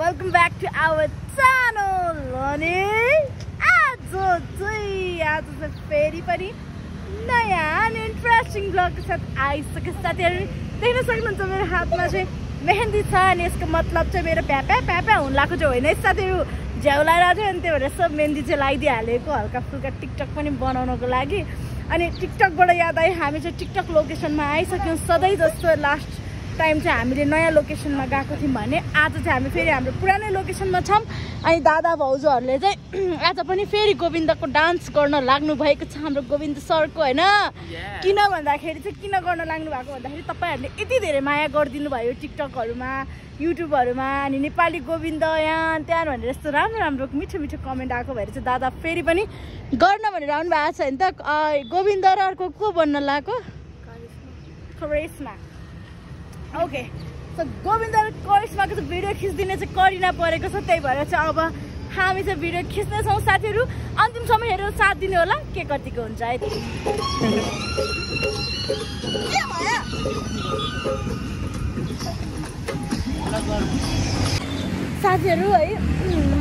Welcome back to our channel. अनि आज चाहिँ फेरि पनि नयाँ अनि इन्ट्रेस्टिङ ब्लगको साथ आइसकेको साथीहरु देख्न सक्नुहुन्छ मेरो हातमा चाहिँ मेहन्दी छ अनि यसको मतलब चाहिँ मेरो प्याप्या हुन लाग्यो चाहिँ होइन साथीहरु झ्याउ लागिरहेको थियो अनि त्यही भएर सब मेहन्दी चाहिँ लगाइदिहालेको हल्का फुल्का टिकटक पनि बनाउनको लागि अनि टिकटकबाट याद आयो हामी चाहिँ टिकटक लोकेसनमा आइसक्यौं सधैँ जस्तो लास्ट टाइम चाहिँ हामीले नयाँ लोकेसनमा गएको थियौं भने आज चाहिँ हामी फेरि हाम्रो पुरानै लोकेसनमा छौं अनि दादा भाउजूहरुले चाहिँ आज पनि फेरि गोविन्दको डान्स गर्न लाग्नु भएको छ हाम्रो गोविन्द सरको हैन किन भन्दाखेरि चाहिँ किन गर्न लाग्नु भएको भन्दाखेरि तपाईहरुले यति धेरै माया गरिदिनु भयो टिकटकहरुमा युट्युबहरुमा अनि नेपाली गोविन्द यहाँ त्यहाँ भनेर यस्तो राम्रो मिठो मिठो कमेन्ट आएको भएर चाहिँ दादा फेरि पनि गर्न भनेर आउनु भएको छ नि त गोविन्द र अर्को को बन्न लाग्यो करिश्मा ओके सो गोविन्द र करिश्माको चाहिँ भिडियो खिच्दिने चाहिँ करिना परेको छ त्यही भएर चाहिँ अब हामी चाहिँ भिडियो खिच्ने छौं साथीहरु अन्तिमसम्म हेरेर साथ दिनु होला के कतिको हुन्छ है साथीहरु है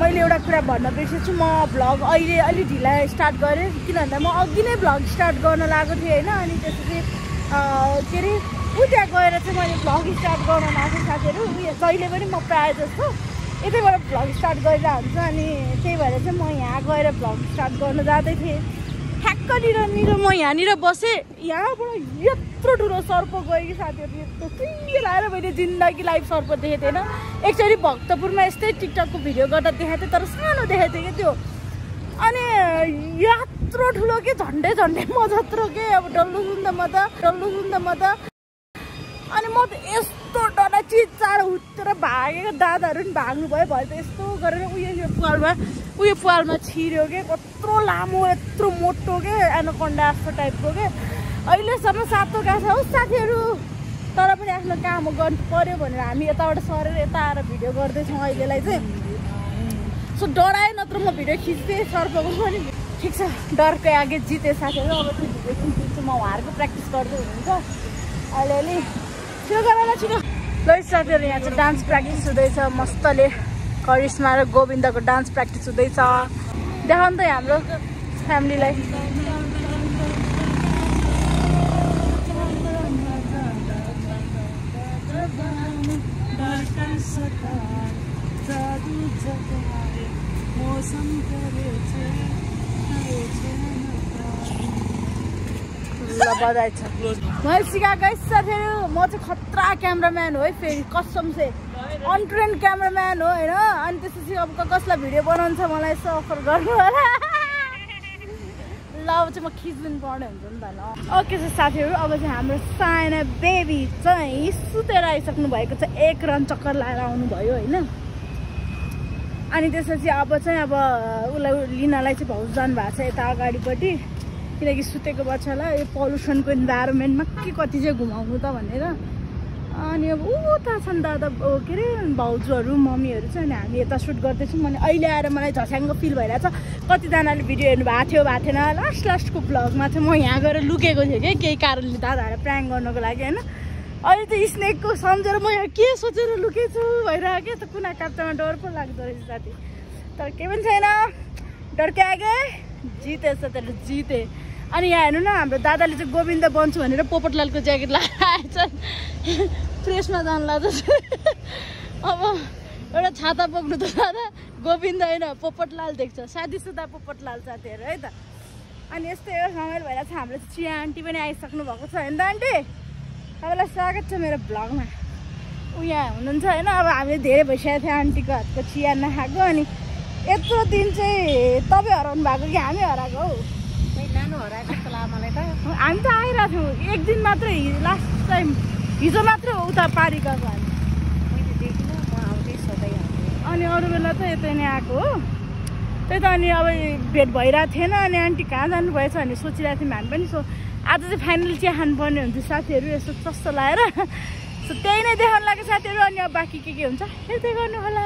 मैले एउटा कुरा भन्न बिर्सेछु म भ्लग अहिले अलि ढिला स्टार्ट गरे किन भन्दा म अघि नै भ्लग स्टार्ट गर्न लागेको थिएँ हैन अनि त्यसपछि के रे उता गएर चाहिँ मैले भ्लग स्टार्ट गर्न लाग्यो साथीहरु जहिले पनि म प्राय जस्तो यतैबाट भ्लग स्टार्ट गरेर हुन्छ अनि त्यही भएर चाहिँ म यहाँ गएर भ्लग स्टार्ट गर्न जाँदै थिएँ ठ्याक्कनिर म यहाँनिर बसेँ यहाँबाट यत्रो ठुलो सर्प गयो कि साथीहरु यस्तो सुङ्गे लाएर मैले जिन्दगी लाइफ सर्प देखेको थिएन एकचोटि भक्तपुरमा यस्तै टिकटकको भिडियो गर्दा देखाएको थिएँ तर सानो देखेको थिएँ कि त्यो अनि यत्रो ठुलो के झन्डै म जत्रो के अब डल्लो सुन्दा म त अनि म त यस्तो डरा चिचार हुत्तेर भागेको दादाहरु पनि भाग्नु भयो भए त यस्तो गरेर उयो पालमा छिर्यो के कत्रो लामो यत्रो मोटो के एनाकोन्डा जस्तो टाइपको के अहिलेसम्म सातो गएको छ साथीहरु तर पनि आफ्नो काम गर्नु पर्यो भनेर हामी यताबाट सरेर यता आएर भिडियो गर्दैछौँ अहिलेलाई चाहिँ सो डराए नत्र म भिडियो खिच्थेँ सर्पको पनि ठिक छ डरकै आगे जिते साथीहरु अब चाहिँ भिडियो खिच्छु म उहाँहरुको प्र्याक्टिस गर्दै हुनुहुन्छ अलिअलि छिटो गरेर छिटो ल साथीहरु यहाँ चाहिँ डान्स प्र्याक्टिस हुँदैछ मस्तले करिश्मा र गोविन्दको डान्स प्र्याक्टिस हुँदैछ देखाउनु त हाम्रो फ्यामिलीलाई बधाई छ मैले सिकाएको साथीहरु म चाहिँ खतरा क्यामेराम्यान हो है फेरि कसम से अनट्रेन्ड क्यामेराम्यान हो हैन अनि त्यसपछि अब कसलाई भिडियो बनाउनु छ मलाई यसो अफर गर्नु होला ल अब चाहिँ म खिच्दिनु पर्ने हुन्छ नि त ल ओके साथीहरु अब चाहिँ हाम्रो साना बेबी चाहिँ सुतेर आइसक्नु भएको छ एक रन चक्कर लाएर आउनु भयो हैन अनि त्यसपछि अब चाहिँ अब उलाई लिनलाई चाहिँ भाउजू जानु भएको छ यता अगाडिपट्टि किनकि सुतेको बच्चालाई यो पल्युसनको इन्भाइरोमेन्टमा के कति चाहिँ घुमाउनु त भनेर अनि अब उता छन् दादा के अरे भाउजूहरू मम्मीहरू चाहिँ अनि हामी यता सुट गर्दैछौँ अनि अहिले आएर मलाई झस्याङ्गो फिल भइरहेछ कतिजनाले भिडियो हेर्नु भएको थिएन लास्टको भ्लगमा चाहिँ म यहाँ गएर लुकेको थिएँ कि केही कारणले दादाहरूलाई प्राङ्क गर्नको लागि होइन अहिले त स्नेकको सम्झेर म यहाँ के सोचेर लुकेछु भइरहेको क्या त कुना काप्चामा डर पो लाग्दो रहेछ साथी तर केही पनि छैन डरकै आगे जितेछ तर जिते अनि यहाँ हेर्नु न हाम्रो दादाले चाहिँ गोविन्द बन्छु भनेर पोपटलालको ज्याकेट लगाएर आएछ प्रेसमा जानु लाग्छ अब एउटा छाता बोक्नु त दादा गोविन्द होइन पोपटलाल देख्छ शादीसुदा पोपटलाल साथीहरु है त अनि यस्तै हो रमाइलो भइरहेको छ हाम्रो चिया आन्टी पनि आइसक्नु भएको छ होइन त आन्टी तपाईँलाई स्वागत छ मेरो भ्लगमा ऊ यहाँ हुनुहुन्छ होइन अब हामीले धेरै भइसकेको थियो आन्टीको हातको चिया नखाएको अनि यत्रो दिन चाहिँ तपाईँ हराउनु भएको कि हामी हराएको हौ नानु हराएको जस्तो लाग्यो मलाई त हामी त आइरहेको थियौँ एक दिन मात्रै लास्ट टाइम हिजो मात्रै हो उता पारी गएको हामी मैले देखिनँ म आउँदै सधैँ अनि अरू बेला त यतै नै आएको हो त्यही त अनि अब भेट भइरहेको थिएन अनि आन्टी कहाँ जानुभएछ भने सोचिरहेको थियौँ हामी पनि सो आज चाहिँ फाइनल चिया खानुपर्ने हुन्छ साथीहरु यसो चस्सो लाएर सो त्यही नै देखाउनु लाग्यो साथीहरु अनि अब बाँकी के हुन्छ हेर्दै गर्नु होला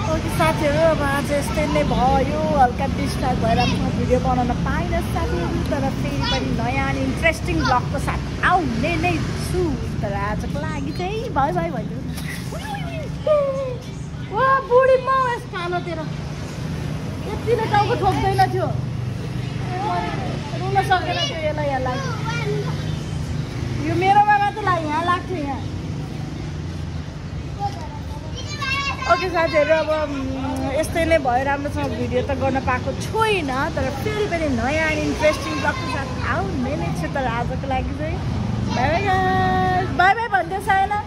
ओके साथीहरु अब आज यस्तै नै भयो हल्का डिस्टर्ब भएर म भिडियो बनाउन पाइनँ साथीहरु तर फेरि पनि नयाँ अनि इन्ट्रेस्टिङ ब्लगको साथ आउने नै छु तर आजको लागि चाहिँ बाई बाई भन्छु तेरो यति नै टाउको ठोक्दैन थियो रुन सकेन थियो यसलाई यहाँ लाग्यो यो मेरोमा मात्र लाग्यो यहाँ लाग्थ्यो यहाँ ओके साथीहरू अब यस्तै नै भयो राम्रोसँग भिडियो त गर्न पाएको छुइनँ तर फेरि पनि नयाँ इन्ट्रेस्टिङ ब्लगको साथ आउने नै छु तर आजको लागि चाहिँ बाई बाई भन्दै सायना